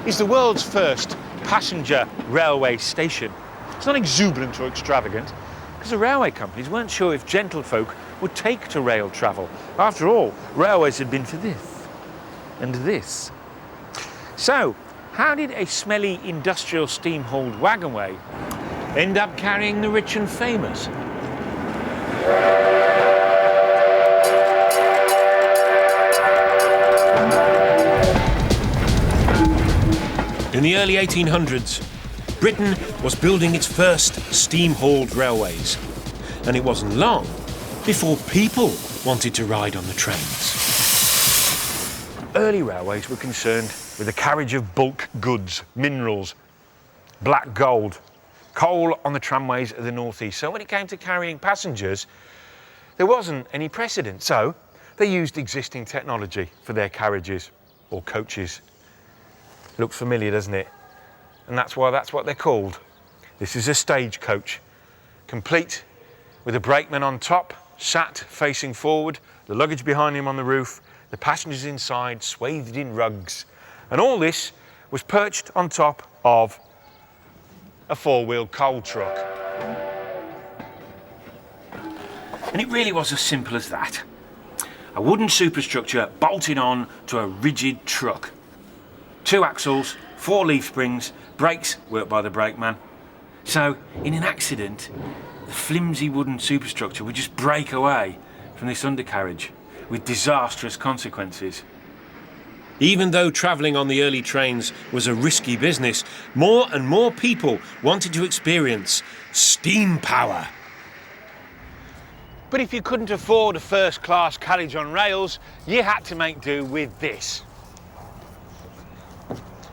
is the world's first passenger railway station. It's not exuberant or extravagant, because the railway companies weren't sure if gentlefolk would take to rail travel. After all, railways had been for this and this. So, how did a smelly industrial steam-hauled wagonway end up carrying the rich and famous? In the early 1800s, Britain was building its first steam-hauled railways, and it wasn't long before people wanted to ride on the trains. Early railways were concerned with the carriage of bulk goods, minerals, black gold, coal on the tramways of the northeast. So when it came to carrying passengers, there wasn't any precedent. So they used existing technology for their carriages or coaches. Looks familiar, doesn't it? And that's what they're called. This is a stagecoach, complete with a brakeman on top, sat facing forward, the luggage behind him on the roof, the passengers inside swathed in rugs. And all this was perched on top of a four-wheel coal truck. And it really was as simple as that. A wooden superstructure bolted on to a rigid truck. 2 axles, 4 leaf springs, brakes worked by the brakeman. So, in an accident, the flimsy wooden superstructure would just break away from this undercarriage with disastrous consequences. Even though travelling on the early trains was a risky business, more and more people wanted to experience steam power. But if you couldn't afford a first-class carriage on rails, you had to make do with this.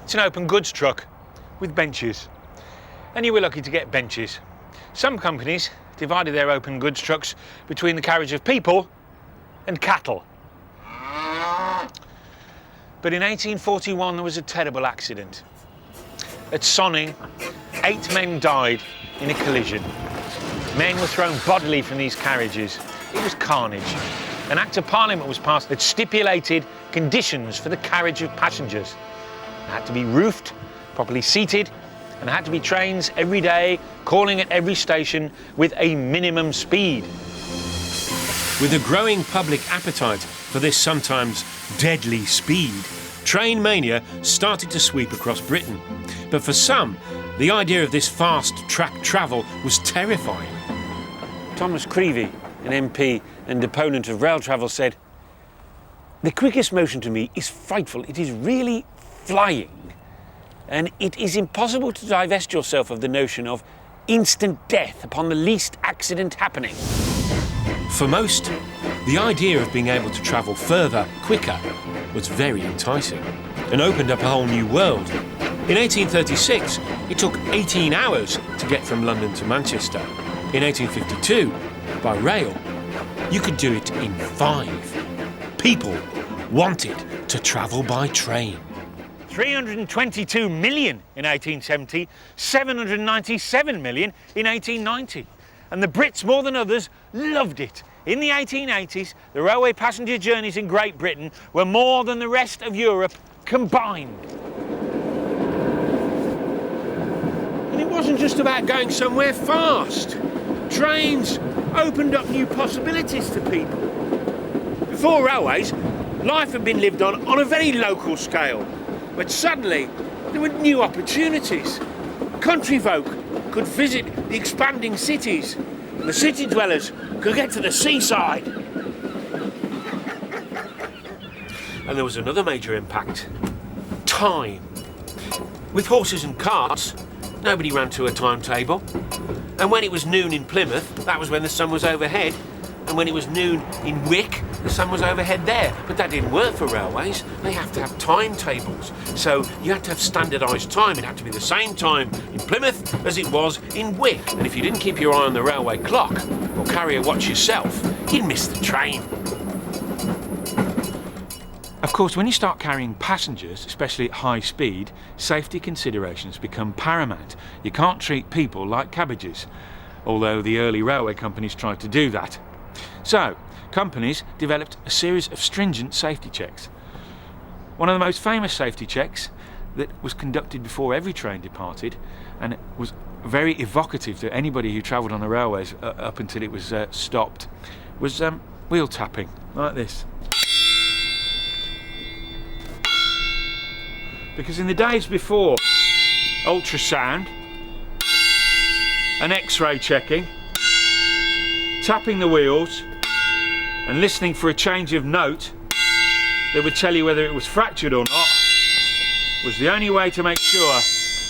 It's an open goods truck with benches, and you were lucky to get benches. Some companies divided their open goods trucks between the carriage of people and cattle. But in 1841 there was a terrible accident. At Sonning, 8 men died in a collision. Men were thrown bodily from these carriages. It was carnage. An Act of Parliament was passed that stipulated conditions for the carriage of passengers. It had to be roofed, properly seated, and there had to be trains every day, calling at every station with a minimum speed. With a growing public appetite for this sometimes deadly speed, train mania started to sweep across Britain. But for some, the idea of this fast track travel was terrifying. Thomas Creevey, an MP and opponent of rail travel, said, "The quickest motion to me is frightful. It is really flying. And it is impossible to divest yourself of the notion of instant death upon the least accident happening." For most, the idea of being able to travel further, quicker, was very enticing and opened up a whole new world. In 1836, it took 18 hours to get from London to Manchester. In 1852, by rail, you could do it in 5. People wanted to travel by train. 322 million in 1870, 797 million in 1890. And the Brits, more than others, loved it. In the 1880s, the railway passenger journeys in Great Britain were more than the rest of Europe combined. And it wasn't just about going somewhere fast. Trains opened up new possibilities to people. Before railways, life had been lived on a very local scale. But suddenly, there were new opportunities. Country folk could visit the expanding cities, and the city dwellers could get to the seaside. And there was another major impact: time. With horses and carts, nobody ran to a timetable. And when it was noon in Plymouth, that was when the sun was overhead. And when it was noon in Wick, the sun was overhead there. But that didn't work for railways. They have to have timetables. So you had to have standardised time. It had to be the same time in Plymouth as it was in Wick. And if you didn't keep your eye on the railway clock or carry a watch yourself, you'd miss the train. Of course, when you start carrying passengers, especially at high speed, safety considerations become paramount. You can't treat people like cabbages, although the early railway companies tried to do that. So, companies developed a series of stringent safety checks. One of the most famous safety checks that was conducted before every train departed, and it was very evocative to anybody who travelled on the railways up until it was stopped, was wheel tapping, like this. Because in the days before ultrasound and X-ray checking, tapping the wheels and listening for a change of note that would tell you whether it was fractured or not was the only way to make sure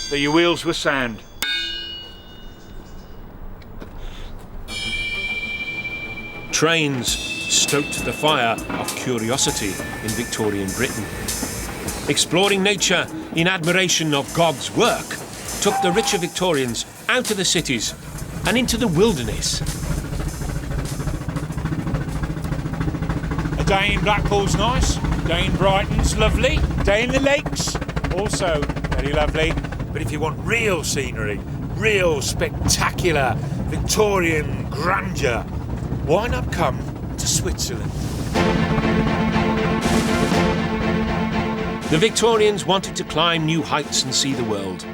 that your wheels were sound. Trains stoked the fire of curiosity in Victorian Britain. Exploring nature in admiration of God's work took the richer Victorians out of the cities and into the wilderness. A day in Blackpool's nice, a day in Brighton's lovely, a day in the lakes also very lovely. But if you want real scenery, real spectacular Victorian grandeur, why not come to Switzerland? The Victorians wanted to climb new heights and see the world.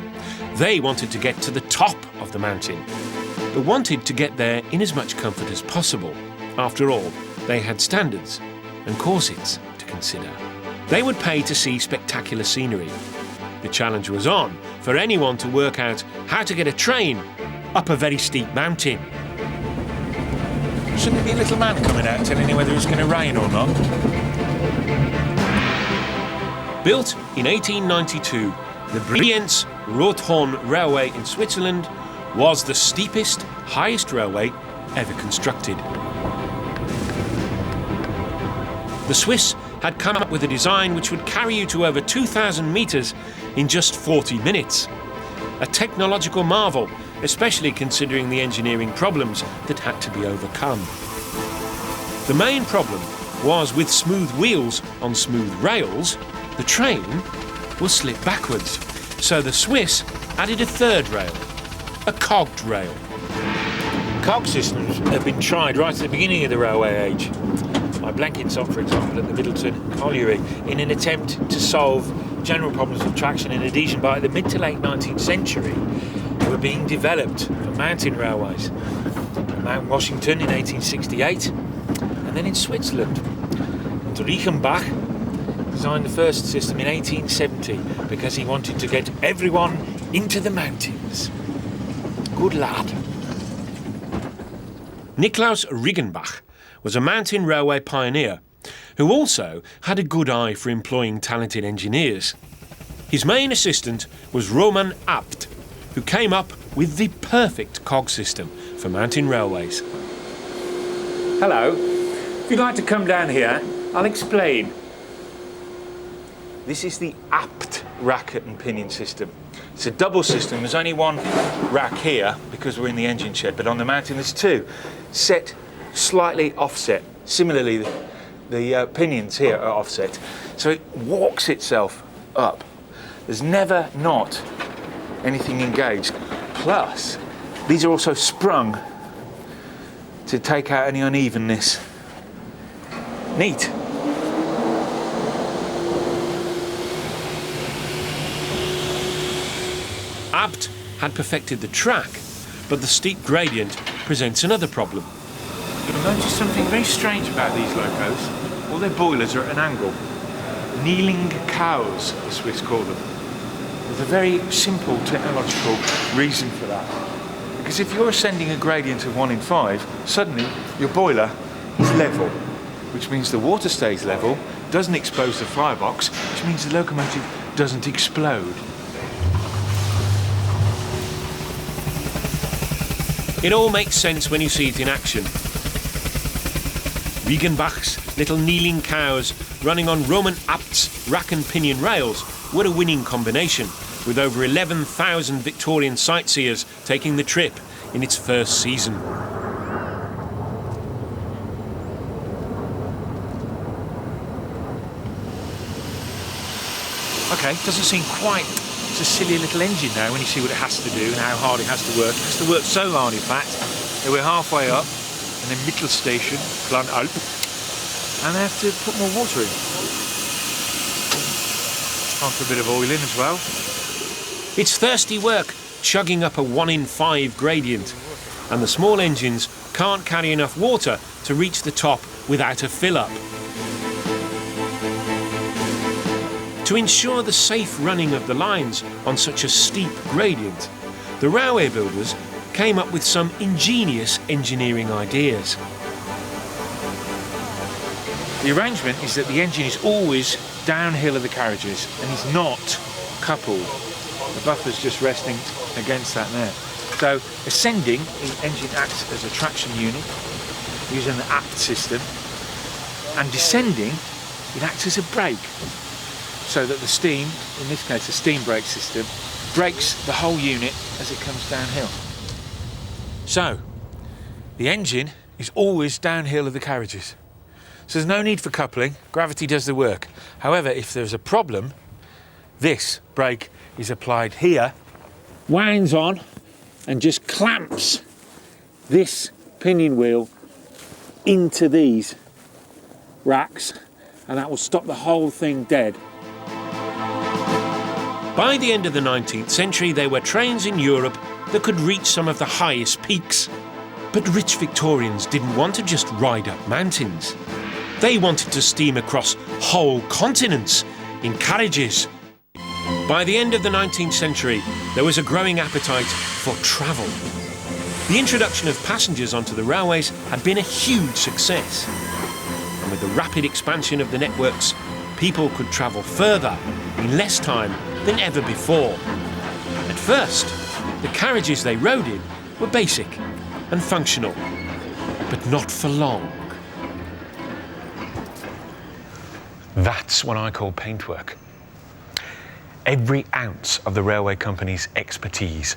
They wanted to get to the top of the mountain, but wanted to get there in as much comfort as possible. After all, they had standards and corsets to consider. They would pay to see spectacular scenery. The challenge was on for anyone to work out how to get a train up a very steep mountain. Shouldn't there be a little man coming out telling you whether it's going to rain or not? Built in 1892, the Brienz Rothorn Railway in Switzerland was the steepest, highest railway ever constructed. The Swiss had come up with a design which would carry you to over 2,000 metres in just 40 minutes. A technological marvel, especially considering the engineering problems that had to be overcome. The main problem was with smooth wheels on smooth rails, the train will slip backwards. So the Swiss added a third rail, a cogged rail. Cog systems have been tried right at the beginning of the railway age, by Blenkinsop, for example, at the Middleton Colliery, in an attempt to solve general problems of traction and adhesion. By the mid to late 19th century, they were being developed for mountain railways. Mount Washington in 1868, and then in Switzerland. And Reichenbach designed the first system in 1870 because he wanted to get everyone into the mountains. Good lad. Niklaus Reichenbach was a mountain railway pioneer who also had a good eye for employing talented engineers. His main assistant was Roman Abt, who came up with the perfect cog system for mountain railways. Hello. If you'd like to come down here, I'll explain. This is the Abt rack and pinion system. It's a double system. There's only one rack here because we're in the engine shed, but on the mountain there's two, set slightly offset. Similarly, the pinions here are offset, so it walks itself up. There's never not anything engaged. Plus, these are also sprung to take out any unevenness. Neat. Abt had perfected the track, but the steep gradient presents another problem. You'll notice something very strange about these locos. All their boilers are at an angle. Kneeling cows, the Swiss call them. There's a very simple technological reason for that. Because if you're ascending a gradient of 1 in 5, suddenly your boiler is level, which means the water stays level, doesn't expose the firebox, which means the locomotive doesn't explode. It all makes sense when you see it in action. Reichenbach's little kneeling cows running on Roman Abt's rack and pinion rails were a winning combination, with over 11,000 Victorian sightseers taking the trip in its first season. Okay, doesn't seem quite it's a silly little engine now when you see what it has to do and how hard it has to work. It has to work so hard, in fact, that we're halfway up and then Mittelstation, Plan Alp, and they have to put more water in. Time for a bit of oiling as well. It's thirsty work, chugging up a 1 in 5 gradient, and the small engines can't carry enough water to reach the top without a fill-up. To ensure the safe running of the lines on such a steep gradient, the railway builders came up with some ingenious engineering ideas. The arrangement is that the engine is always downhill of the carriages and is not coupled. The buffer's just resting against that there. So ascending, the engine acts as a traction unit using the apt system, and descending, it acts as a brake, so that the steam, in this case the steam brake system, brakes the whole unit as it comes downhill. So the engine is always downhill of the carriages. So there's no need for coupling, gravity does the work. However, if there's a problem, this brake is applied here, winds on, and just clamps this pinion wheel into these racks, and that will stop the whole thing dead. By the end of the 19th century, there were trains in Europe that could reach some of the highest peaks. But rich Victorians didn't want to just ride up mountains. They wanted to steam across whole continents in carriages. By the end of the 19th century, there was a growing appetite for travel. The introduction of passengers onto the railways had been a huge success. And with the rapid expansion of the networks, people could travel further in less time than ever before. At first, the carriages they rode in were basic and functional, but not for long. That's what I call paintwork. Every ounce of the railway company's expertise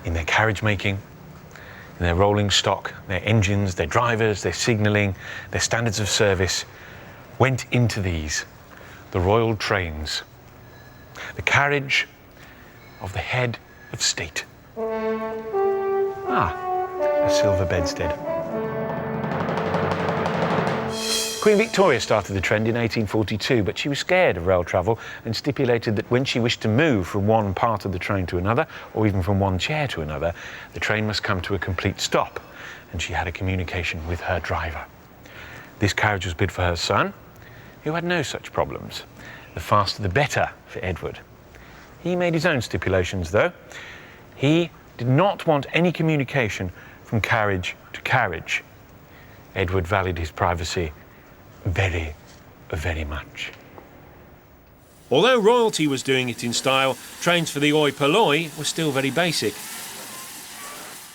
in their carriage making, in their rolling stock, their engines, their drivers, their signalling, their standards of service went into these, the royal trains, the carriage of the head of state. A silver bedstead. Queen Victoria started the trend in 1842, but she was scared of rail travel and stipulated that when she wished to move from one part of the train to another, or even from one chair to another, the train must come to a complete stop, and she had a communication with her driver. This carriage was built for her son, who had no such problems. The faster the better for Edward. He made his own stipulations, though. He did not want any communication from carriage to carriage. Edward valued his privacy very, very much. Although royalty was doing it in style, trains for the oi polloi were still very basic.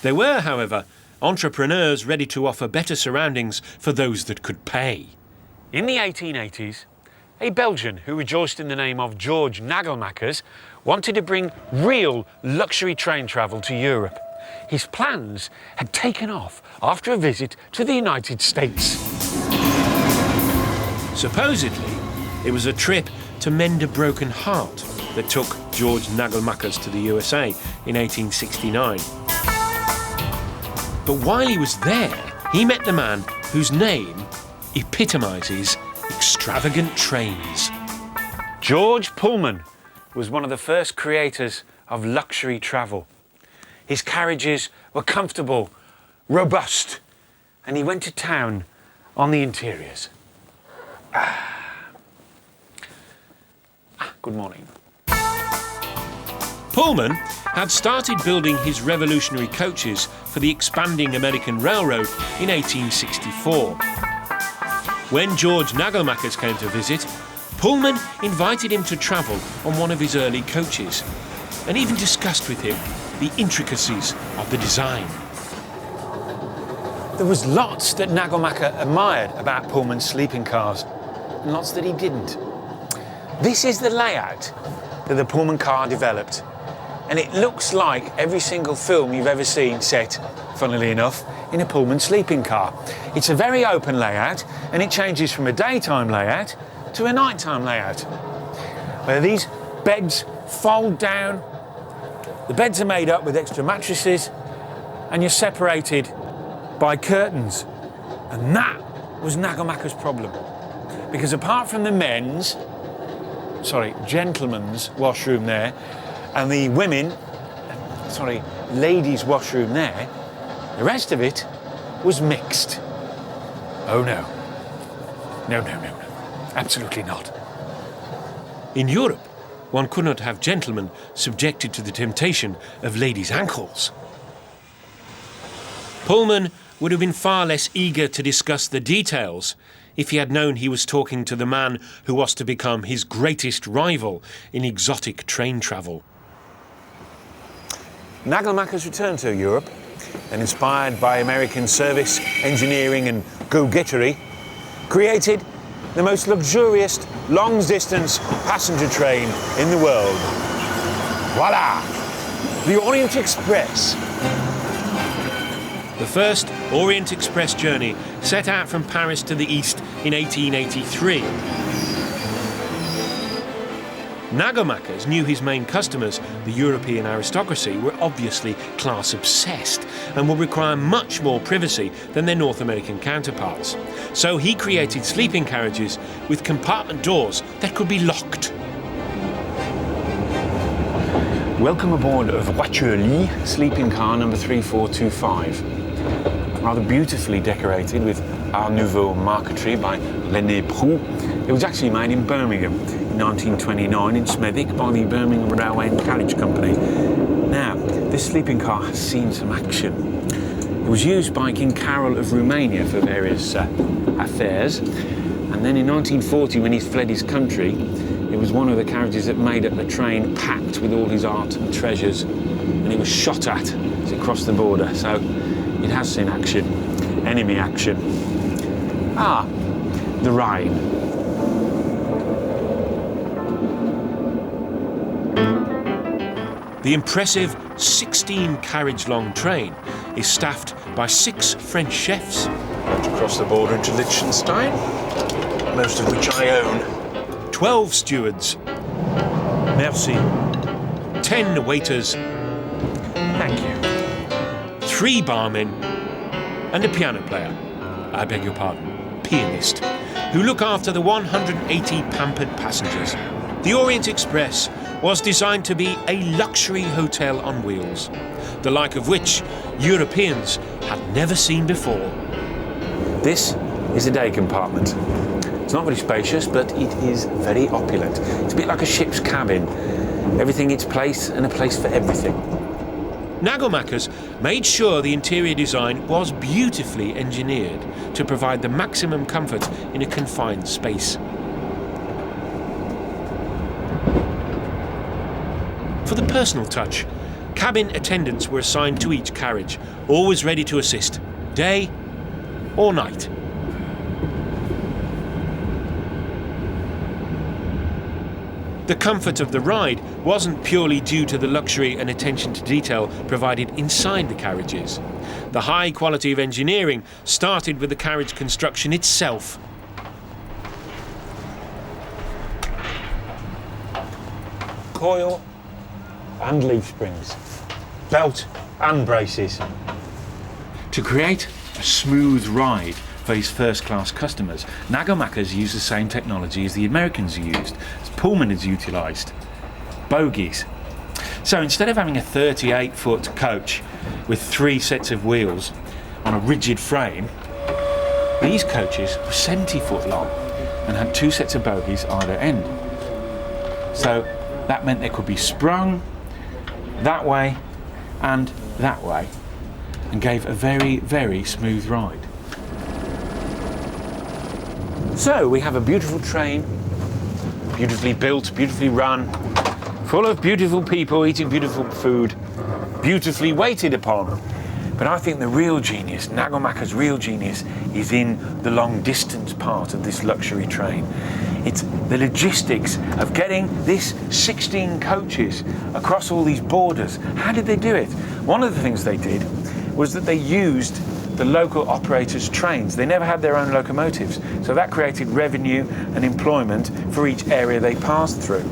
There were, however, entrepreneurs ready to offer better surroundings for those that could pay. In the 1880s, a Belgian who rejoiced in the name of George Nagelmakers wanted to bring real luxury train travel to Europe. His plans had taken off after a visit to the United States. Supposedly, it was a trip to mend a broken heart that took George Nagelmakers to the USA in 1869. But while he was there, he met the man whose name epitomises extravagant trains. George Pullman was one of the first creators of luxury travel. His carriages were comfortable, robust, and he went to town on the interiors. Good morning. Pullman had started building his revolutionary coaches for the expanding American Railroad in 1864. When George Nagelmakers came to visit, Pullman invited him to travel on one of his early coaches and even discussed with him the intricacies of the design. There was lots that Nagelmaker admired about Pullman's sleeping cars, and lots that he didn't. This is the layout that the Pullman car developed, and it looks like every single film you've ever seen set, funnily enough, in a Pullman sleeping car. It's a very open layout, and it changes from a daytime layout to a nighttime layout, where these beds fold down. The beds are made up with extra mattresses, and you're separated by curtains. And that was Nagelmaker's problem, because apart from the men's, gentlemen's washroom there, and the ladies' washroom there. The rest of it was mixed. Oh no. No. Absolutely not. In Europe, one could not have gentlemen subjected to the temptation of ladies' ankles. Pullman would have been far less eager to discuss the details if he had known he was talking to the man who was to become his greatest rival in exotic train travel. Nagelmacher's return to Europe, and inspired by American service, engineering and go-gettery, created the most luxurious long-distance passenger train in the world. Voila! The Orient Express. The first Orient Express journey set out from Paris to the east in 1883. Nagelmachers knew his main customers, the European aristocracy, were obviously class-obsessed and would require much more privacy than their North American counterparts. So he created sleeping carriages with compartment doors that could be locked. Welcome aboard of Voiture Lit, sleeping car number 3425. Rather beautifully decorated with Art Nouveau marquetry by René Proux. It was actually made in Birmingham in 1929 in Smethwick by the Birmingham Railway and Carriage Company. Now, this sleeping car has seen some action. It was used by King Carol of Romania for various affairs, and then in 1940, when he fled his country, it was one of the carriages that made up the train packed with all his art and treasures, and it was shot at as it crossed the border. So it has seen action, enemy action. Ah, the Rhine. The impressive 16-carriage-long train is staffed by 6 French chefs. To cross the border into Liechtenstein, most of which I own. 12 stewards, Merci. 10 waiters, Thank you. 3 barmen, and a piano player, I beg your pardon, pianist, who look after the 180 pampered passengers. The Orient Express was designed to be a luxury hotel on wheels, the like of which Europeans had never seen before. This is a day compartment. It's not very spacious, but it is very opulent. It's a bit like a ship's cabin. Everything its place and a place for everything. Nagelmachers made sure the interior design was beautifully engineered to provide the maximum comfort in a confined space. For the personal touch, cabin attendants were assigned to each carriage, always ready to assist, day or night. The comfort of the ride wasn't purely due to the luxury and attention to detail provided inside the carriages. The high quality of engineering started with the carriage construction itself. Coil and leaf springs, belt and braces. To create a smooth ride for his first-class customers, Nagelmachers used the same technology as the Americans used, as Pullman has utilised, bogies. So instead of having a 38-foot coach with 3 sets of wheels on a rigid frame, these coaches were 70 foot long and had 2 sets of bogies either end. So that meant they could be sprung that way and that way, and gave a very, very smooth ride. So we have a beautiful train, beautifully built, beautifully run, full of beautiful people eating beautiful food, beautifully waited upon. But I think the real genius, Nagelmacher's real genius, is in the long distance part of this luxury train. It's the logistics of getting this 16 coaches across all these borders. How did they do it? One of the things they did was that they used the local operators' trains. They never had their own locomotives, so that created revenue and employment for each area they passed through.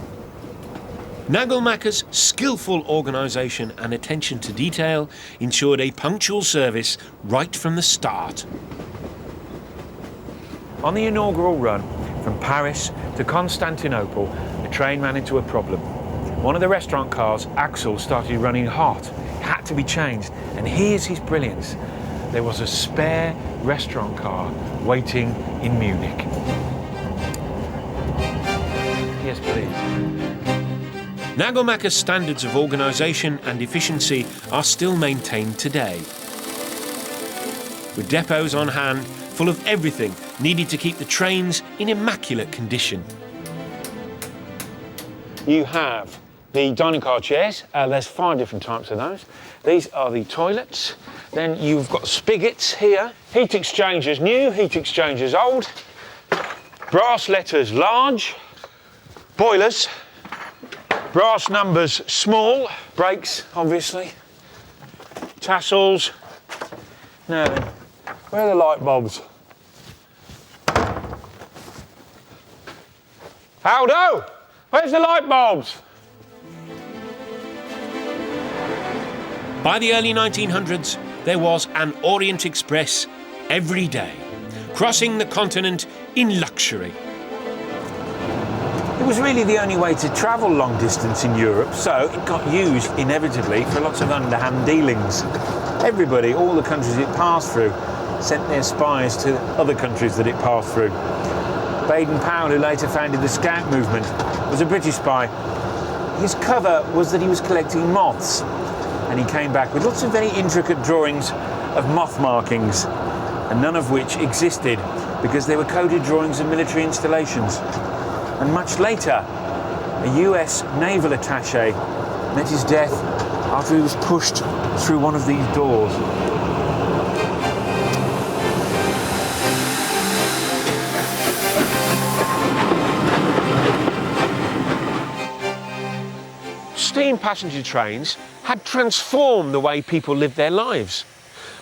Nagelmacher's skillful organisation and attention to detail ensured a punctual service right from the start. On the inaugural run from Paris to Constantinople, the the train ran into a problem. One of the restaurant cars' axles started running hot. It had to be changed. And here's his brilliance. There was a spare restaurant car waiting in Munich. Yes, please. Nagelmacher's standards of organisation and efficiency are still maintained today. With depots on hand, full of everything needed to keep the trains in immaculate condition. You have the dining car chairs. There's 5 different types of those. These are the toilets. Then you've got spigots here. Heat exchangers new, heat exchangers old. Brass letters large. Boilers. Brass numbers small. Brakes, obviously. Tassels. Now then, where are the light bulbs? Aldo! Where's the light bulbs? By the early 1900s, there was an Orient Express every day, crossing the continent in luxury. It was really the only way to travel long distance in Europe, so it got used inevitably for lots of underhand dealings. Everybody, all the countries it passed through, sent their spies to other countries that it passed through. Baden-Powell, who later founded the Scout movement, was a British spy. His cover was that he was collecting moths, and he came back with lots of very intricate drawings of moth markings, and none of which existed because they were coded drawings of military installations. And much later, a US naval attaché met his death after he was pushed through one of these doors. Steam passenger trains had transformed the way people lived their lives.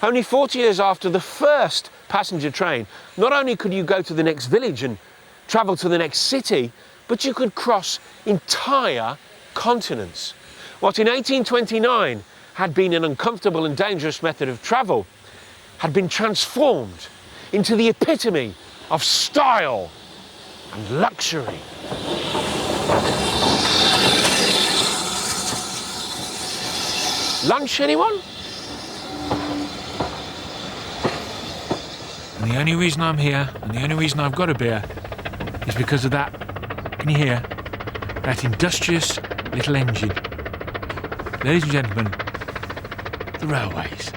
Only 40 years after the first passenger train, not only could you go to the next village and travel to the next city, but you could cross entire continents. What in 1829 had been an uncomfortable and dangerous method of travel had been transformed into the epitome of style and luxury. Lunch, anyone? And the only reason I'm here, and the only reason I've got a beer, is because of that, can you hear? That industrious little engine. Ladies and gentlemen, the railways.